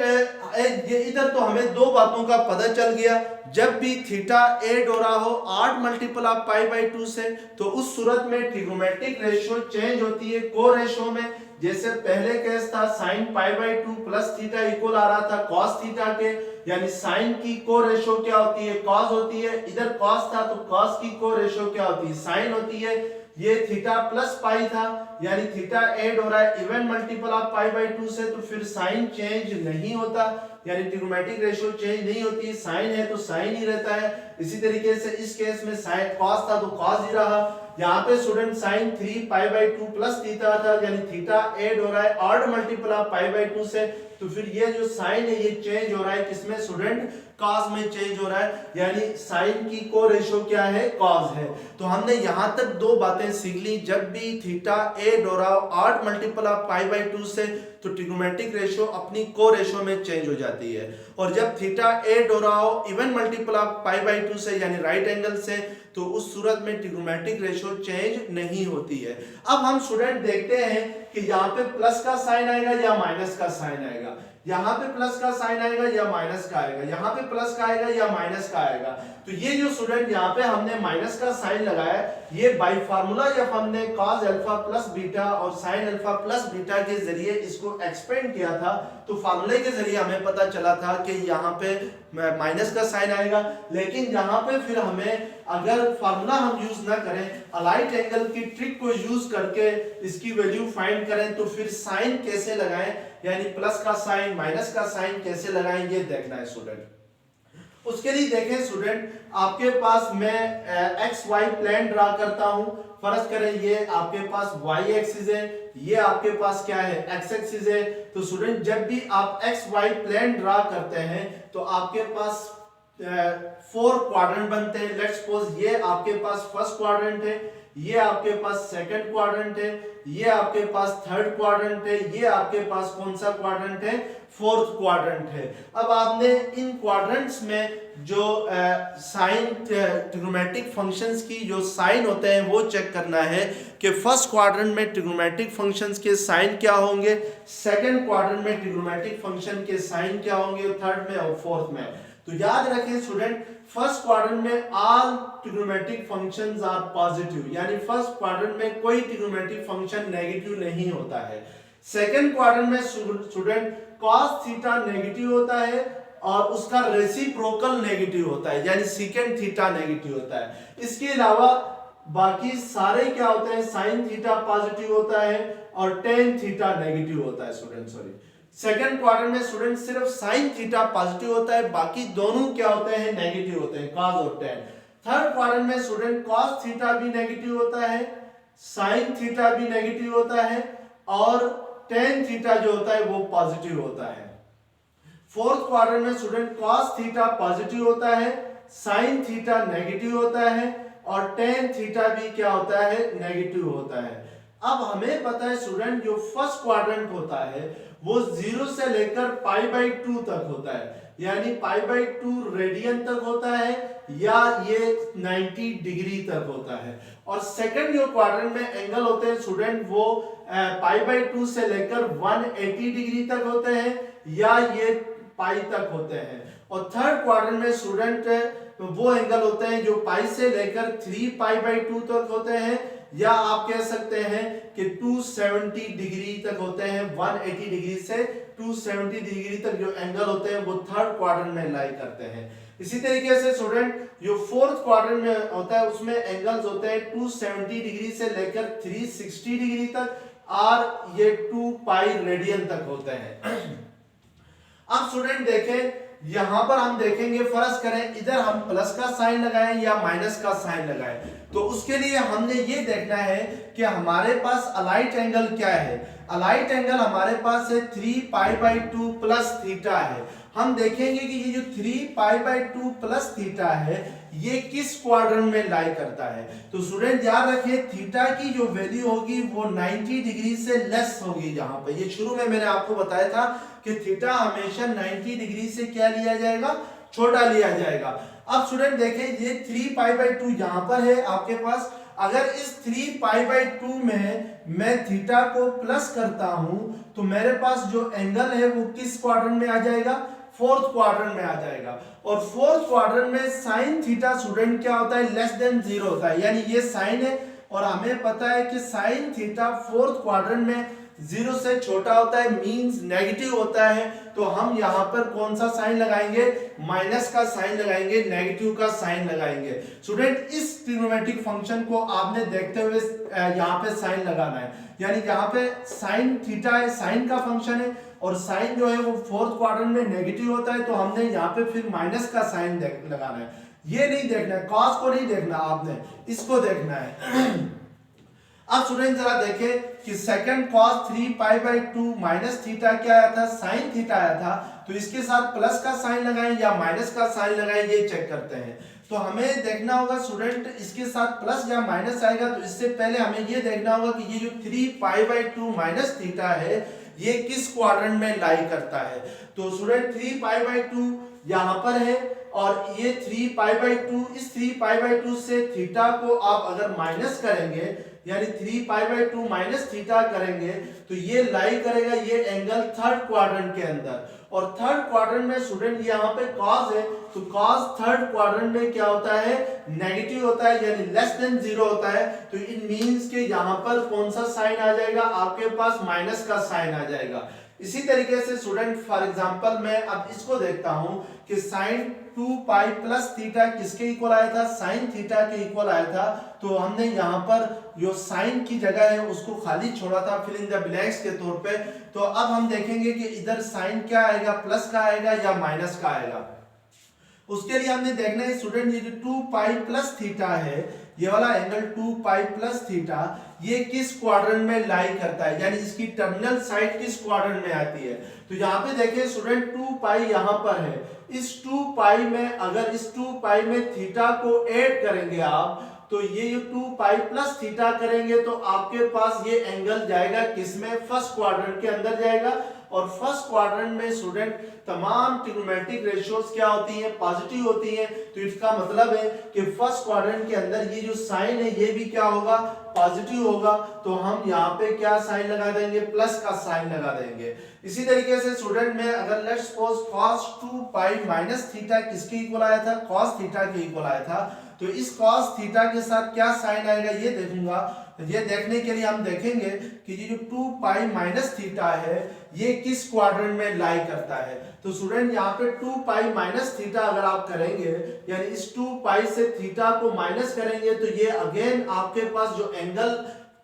A: इधर तो हमें दो बातों का पता चल गया, जब भी थीटा ऐड हो रहा हो 8 मल्टीपल ऑफ पाई बाय 2 से, तो उस सूरत में ट्रिग्नोमेट्रिक रेशियो चेंज होती है को रेशियो में। जैसे पहले केस था sine pi by 2 plus theta equal आ रहा था कॉस थीटा के, यानी साइन की को रेशियो क्या होती है, कॉस होती है। इधर कॉस था तो कॉस की को रेशियो क्या होती है, साइन होती है। ये थीटा प्लस पाई था, यानी थीटा ऐड हो रहा है even multiple of pi by 2 से, तो फिर साइन चेंज नहीं होता, यानी ट्रिग्नोमेट्रिक रेशियो चेंज नहीं होती। साइन है तो साइन ही रहता है। इसी तरीके से इस केस में साइन कॉस था तो कॉस ही रहा। यहाँ पे student sine 3 pi by 2 plus theta था, यानी थीटा ऐड हो रहा है odd multiple of pi by 2 से, तो फिर ये जो साइन है ये चेंज हो रहा है किसमें स्टूडेंट, कॉस में चेंज हो रहा है, यानी साइन की को रेशियो क्या है, कॉस है। तो हमने यहां तक दो बातें सीख ली, जब भी थीटा ऐड हो रहा हो odd multiple of pi by 2 से, तो ट्रिग्नोमेट्रिक रेशियो अपनी को रेशियो में चेंज हो जाती है। और जब थीटा ऐड हो रहा हो even multiple of pi by 2 से, यानी राइट एंगल से, तो उस सूरत में ट्रिग्नोमेट्रिक रेशियो चेंज नहीं होती है। अब हम स्टूडेंट देखते हैं कि यहाँ पे प्लस का साइन आएगा या माइनस का साइन आएगा, यहाँ पे प्लस का साइन आएगा या माइनस का आएगा, यहाँ पे प्लस का आएगा या माइनस का आएगा। तो ये जो स्टूडेंट यहाँ पे हमने माइनस का साइन लगाया, ये बाय फार्मूला जब हमने cos अल्फा प्लस बीटा और sin अल्फा प्लस बीटा के जरिए इसको एक्सपेंड किया था, तो फार्मूले के जरिए हमें पता चला था कि यहाँ पे माइनस का साइन आएगा, लेकिन यहाँ पे फिर हमें अगर फार्मूला हम यूज ना करें, अलाइट एंगल की ट्रिक को यूज करके इसकी वैल्यू फाइंड करें, तो फिर साइन कैसे लगाएं, यानी प्लस का साइन माइनस का साइन कैसे लगाएं, ये देखना है स्टूडेंट। उसके लिए देखें स्टूडेंट, आपके पास मैं एक्स वाई प्लेन ड्रा करता हूं। फर्ज करें ये आपके पास y एक्सिस है, ये आपके पास क्या है x एक्सिस है। तो स्टूडेंट जब भी आप एक्स वाई प्लेन ड्रा करते हैं तो आपके पास 4 क्वाड्रेंट बनते हैं। लेट्स सपोज ये आपके पास फर्स्ट क्वाड्रेंट है, ये आपके पास सेकंड क्वाड्रेंट है, ये आपके पास थर्ड क्वाड्रेंट है, ये आपके पास कौन सा क्वाड्रेंट है, फोर्थ क्वाड्रेंट है। अब आपने इन क्वाड्रेंट्स में जो साइन ट्रिग्नोमेट्रिक फंक्शंस की जो साइन होते हैं वो चेक करना है कि फर्स्ट क्वाड्रेंट में ट्रिग्नोमेट्रिक फंक्शंस के साइन क्या होंगे, सेकंड क्वाड्रेंट में ट्रिग्नोमेट्रिक फंक्शन के साइन क्या होंगे, थर्ड में और फोर्थ में। तो याद रखें स्टूडेंट, फर्स्ट क्वाड्रेंट में all trigonometric functions are positive, यानी फर्स्ट क्वाड्रेंट में कोई ट्रिग्नोमेट्रिक फंक्शन नेगेटिव नहीं होता है। सेकंड क्वाड्रेंट में स्टूडेंट cos थीटा नेगेटिव होता है और उसका रेसिप्रोकल नेगेटिव होता है, यानी सेकंड थीटा नेगेटिव होता है। इसके अलावा बाकी सारे क्या होते हैं, साइन थीटा पॉजिटिव होता है और टेन थीटा नेगेटिव होता है स्टूडेंट। सॉरी, सेकंड क्वाड्रेंट में स्टूडेंट सिर्फ साइन थीटा पॉजिटिव होता है, बाकी दोनों क्या होते हैं, नेगेटिव होते हैं, cos और tan। थर्ड क्वाड्रेंट में स्टूडेंट cos थीटा भी नेगेटिव होता है, साइन थीटा भी नेगेटिव होता है और tan थीटा जो होता है वो पॉजिटिव होता है। फोर्थ क्वाड्रेंट में स्टूडेंट cos थीटा पॉजिटिव होता है, साइन थीटा नेगेटिव होता है और tan थीटा भी क्या होता है, नेगेटिव होता है। अब हमें पता है स्टूडेंट जो फर्स्ट क्वाड्रेंट होता है वो 0 से लेकर π/2 तक होता है, यानी π/2 रेडियन तक होता है या ये 90 डिग्री तक होता है। और सेकंड जो क्वाड्रेंट में एंगल होते हैं स्टूडेंट वो π/2 से लेकर 180 डिग्री तक होते हैं या ये पाई तक होते हैं। और थर्ड क्वाड्रेंट में स्टूडेंट वो एंगल होते हैं जो पाई से लेकर 3π/2 तक होते हैं या आप कह सकते हैं कि 270 डिग्री तक होते हैं। 180 डिग्री से 270 डिग्री तक जो एंगल होते हैं वो थर्ड क्वाड्रेंट में लाई करते हैं। इसी तरीके से स्टूडेंट जो फोर्थ क्वाड्रेंट में होता है उसमें एंगल्स होते हैं 270 डिग्री से लेकर 360 डिग्री तक और ये 2π रेडियन तक होते हैं। अब स्टूडेंट देखें, यहां पर हम देखेंगे, फर्ज करें इधर हम प्लस का साइन लगाएं या माइनस का साइन लगाएं, तो उसके लिए हमने ये देखना है कि हमारे पास अलाइट एंगल क्या है। अलाइट एंगल हमारे पास है 3π/2 प्लस थीटा है। हम देखेंगे कि ये जो 3π/2 प्लस थीटा है ये किस क्वाड्रेंट में लाई करता है। तो स्टूडेंट याद रखिए थीटा की जो वैल्यू होगी वो 90 डिग्री से लेस होगी। यहाँ पे ये शुरू में मैंने आपको बताया था कि थीटा हमेशा 90 डिग्री से क्या लिया जाएगा, छोटा लिया जाएगा। अब स्टूडेंट देखें ये 3π/2 यहाँ पर है आपके पास, अगर इस 3π/2 में मैं थीटा को प्लस करता हूं तो मेरे पास जो एंगल है वो किस क्वाड्रेंट में आ जाएगा, फोर्थ क्वाड्रेंट में आ जाएगा। और फोर्थ क्वाड्रेंट में साइन थीटा स्टूडेंट क्या होता है, लेस देन 0 होता है, यानी ये साइन है और हमें पता है कि साइन थीटा फोर्थ क्वाड्रेंट में 0 से छोटा होता है, मींस नेगेटिव होता है। तो हम यहाँ पर कौन सा साइन लगाएंगे, माइनस का साइन लगाएंगे, नेगेटिव का साइन लगाएंगे। स्टूडेंट इस ट्रिग्नोमेट्रिक फंक्शन को आपने देखते हुए यहाँ पे साइन लगाना है, यानी यहाँ पे साइन थीटा है, साइन का फंक्शन है और साइन जो है वो फोर्थ क्वाड्रेंट में नेगेटिव होता है, तो हमने यहाँ पे फिर माइनस का साइन लगाना है। ये नहीं देखना है, कॉस को नहीं देखना, आपने इसको देखना है। अब स्टूडेंट जरा देखें कि सेकंड cos 3π/2 माइनस थीटा क्या आया था, साइन थीटा आया था, तो इसके साथ प्लस का साइन लगाएं या माइनस का साइन लगाएं, ये चेक करते हैं। तो हमें देखना होगा स्टूडेंट इसके साथ प्लस या माइनस आएगा, तो इससे पहले हमें ये देखना होगा कि ये जो 3π/2 माइनस थीटा है ये किस क्वाड्रेंट में लाई करता है। तो स्टूडेंट 3π/2 यहाँ पर है और ये 3π/2, इस 3π/2 से थीटा को आप अगर माइनस करेंगे यानी 3π/2 माइनस थीटा करेंगे तो ये लाई करेगा ये एंगल थर्ड क्वाड्रेंट के अंदर। और थर्ड क्वाड्रेंट में स्टूडेंट यहाँ पे cos है, तो cos थर्ड क्वाड्रेंट में क्या होता है, नेगेटिव होता है, यानी लेस देन 0 होता है। तो इट मींस के यहाँ पर कौन सा साइन आ जाएगा, आपके पास माइनस का साइन आ जाएगा। इसी तरीके से स्टूडेंट फॉर एग्जांपल मैं अब इसको देखता हूं कि साइन 2 पाई प्लस थीटा किसके इक्वल आया था, साइन थीटा के इक्वल आया था। तो हमने यहाँ पर जो साइन की जगह है उसको खाली छोड़ा था फिल इन द ब्लैंक्स के तौर पे। तो अब हम देखेंगे कि इधर साइन क्या आएगा, प्लस का आएगा या माइनस का आएगा। उसके लिए हमने देखना है स्टूडेंट ये जो 2 पाई प्लस थीटा है, ये वाला एंगल 2 पाई प्लस थीटा ये किस क्वाड्रेंट में लाई करता है, यानी इसकी टर्मिनल साइड किस क्वाड्रेंट में आती है। तो यहाँ पे देखिए स्टूडेंट 2 पाई यहाँ पर है, इस 2 पाई में अगर इस 2 पाई में थीटा को ऐड करेंगे आप तो ये जो 2 पाई प्लस थीटा करेंगे तो आपके पास ये एंगल जाएगा किसमें, फर्स्ट क्वाड्रेंट के अंदर जाएगा। और फर्स्ट क्वाड्रेंट में स्टूडेंट तमाम ट्रिग्नोमेट्रिक रेशियोज क्या होती हैं, पॉजिटिव होती हैं। तो इसका मतलब है कि फर्स्ट क्वाड्रेंट के अंदर ये जो साइन है ये भी क्या होगा, पॉजिटिव होगा। तो हम यहाँ पे क्या साइन लगा देंगे, प्लस का साइन लगा देंगे। इसी तरीके से स्टूडेंट में अगर let's suppose cos 2 pi minus theta किसके इक्वल आया था, cos थीटा के इक्वल आया था। तो इस cos थीटा के साथ क्या साइन आएगा ये देखूंगा। ये देखने के लिए हम देखेंगे कि ये जो 2 पाई माइनस थीटा है ये किस क्वाड्रेंट में लाई करता है। तो स्टूडेंट यहाँ पे 2 पाई माइनस थीटा अगर आप करेंगे यानी इस 2 पाई से थीटा को माइनस करेंगे तो ये अगेन आपके पास जो एंगल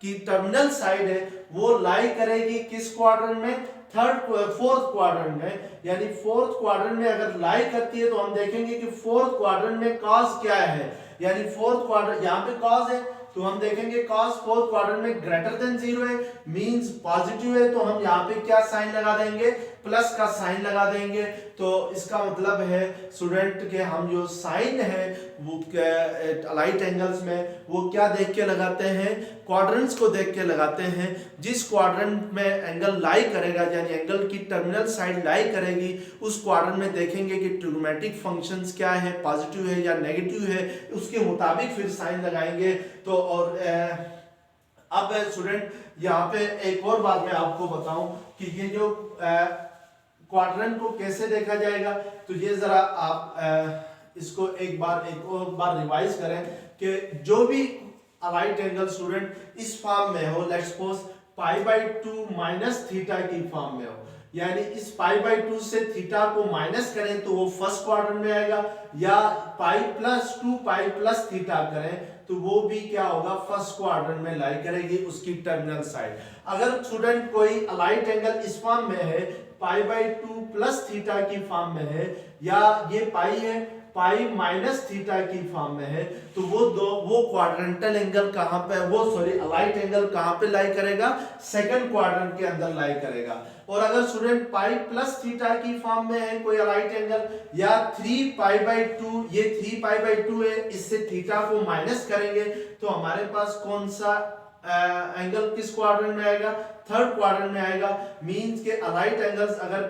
A: की टर्मिनल साइड है वो लाई करेगी किस क्वाड्रेंट में, फोर्थ क्वाड्रेंट में। यानी फोर्थ क्वाड्रेंट में अगर लाई करती है तो हम देखेंगे कि फोर्थ क्वाड्रेंट में cos क्या है, यानी फोर्थ क्वाड्रेंट यहाँ पे cos है तो हम देखेंगे cos फोर्थ क्वाड्रेंट में ग्रेटर देन 0 है, मींस पॉजिटिव है। तो हम यहाँ पे क्या साइन लगा देंगे, प्लस का साइन लगा देंगे। तो इसका मतलब है स्टूडेंट के हम जो साइन है वो अलाइट एंगल्स में वो क्या देख के लगाते हैं, क्वाड्रेंट्स को देख के लगाते हैं। जिस क्वाड्रेंट में एंगल लाई करेगा यानी एंगल की टर्मिनल साइड लाई करेगी उस क्वाड्रेंट में देखेंगे कि ट्रिग्नोमेट्रिक फंक्शंस क्या है, पॉजिटिव है या नेगेटिव है, उसके मुताबिक फिर साइन लगाएंगे। तो और अब स्टूडेंट यहाँ पे एक और बात मैं आपको बताऊं कि ये जो क्वाड्रेंट को कैसे देखा जाएगा। तो ये जरा आप इसको एक और बार रिवाइज करें कि जो भी अलाइट एंगल स्टूडेंट इस फॉर्म में हो, let's suppose pi by 2 minus theta की फॉर्म में हो, यानी इस पाई बाई 2 से थीटा को माइनस करें तो वो फर्स्ट क्वाड्रेंट में आएगा, या pi plus 2 pi plus theta करें तो वो भी क्या होगा, फर्स्ट क्वाड्रेंट में लाई करेगी उसकी टर्मिनल साइड। अगर स्टूडेंट कोई अलाइट एंगल इस फॉर्म में है, पाई बाई 2 प्लस थीटा की फॉर्म में है, या ये पाई है पाई माइनस थीटा की फॉर्म में है, तो वो क्वाड्रेंटल एंगल कहां पे, वो सॉरी अलाइट एंगल कहां पे लाई करेगा, सेकंड क्वाड्रेंट के अंदर लाई करेगा। और अगर स्टूडेंट पाई प्लस थीटा की फॉर्म में है कोई अलाइट एंगल, या 3 पाई बाई 2, ये 3 पाई बाई 2 है, इससे थीटा को माइनस करेंगे तो हमारे पास कौन सा एंगल किस क्वाड्रेंट में आएगा, थर्ड क्वाड्रेंट में आएगा। मींस के अलाइट एंगल्स अगर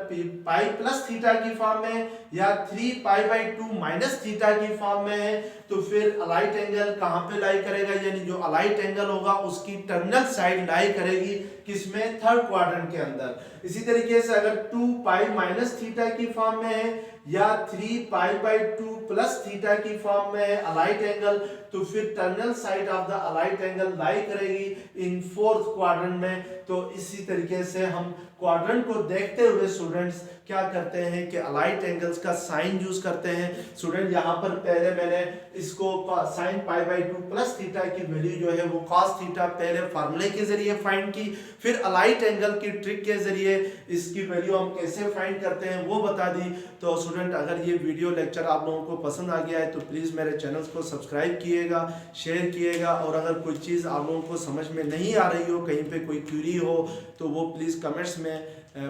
A: पाई प्लस थीटा की फॉर्म में है या 3 पाई बाई 2 माइनस थीटा की फॉर्म में है तो फिर अलाइट एंगल कहां पे लाई करेगा, यानी जो अलाइट एंगल होगा उसकी टर्मिनल साइड लाई करेगी किसमें, थर्ड क्वाड्रेंट के अंदर। इसी तरीके से अगर 2 पाई माइनस थीटा की फॉर्म में है या 3 पाई बाई 2 प्लस थीटा की फॉर्म में है अलाइट एंगल, तो फिर terminal side of the allied angle lie करेगी इन फोर्थ क्वाड्रेंट में। तो इसी तरीके से हम क्वाड्रेंट को देखते हुए स्टूडेंट्स क्या करते हैं कि अलाइट एंगल्स का साइन यूज करते हैं। स्टूडेंट यहाँ पर पहले मैंने इसको sign pi by 2 plus theta की वैल्यू जो है वो cos थीटा पहले फार्मूले के जरिए फाइंड की, फिर अलाइट एंगल की ट्रिक के जरिए इसकी वैल्यू हम कैसे फाइंड करते हैं वो बता दी। तो स्टूडेंट अगर ये वीडियो लेक्चर आप लोगों को पसंद आ गया है तो प्लीज़ मेरे चैनल को सब्सक्राइब किएगा, शेयर किएगा, और अगर कोई चीज़ आप लोगों को समझ में नहीं आ रही हो, कहीं पे कोई क्वेरी हो तो वो प्लीज़ कमेंट्स में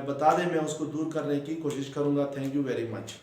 A: बता दें, मैं उसको दूर करने की कोशिश करूँगा। Thank you very much.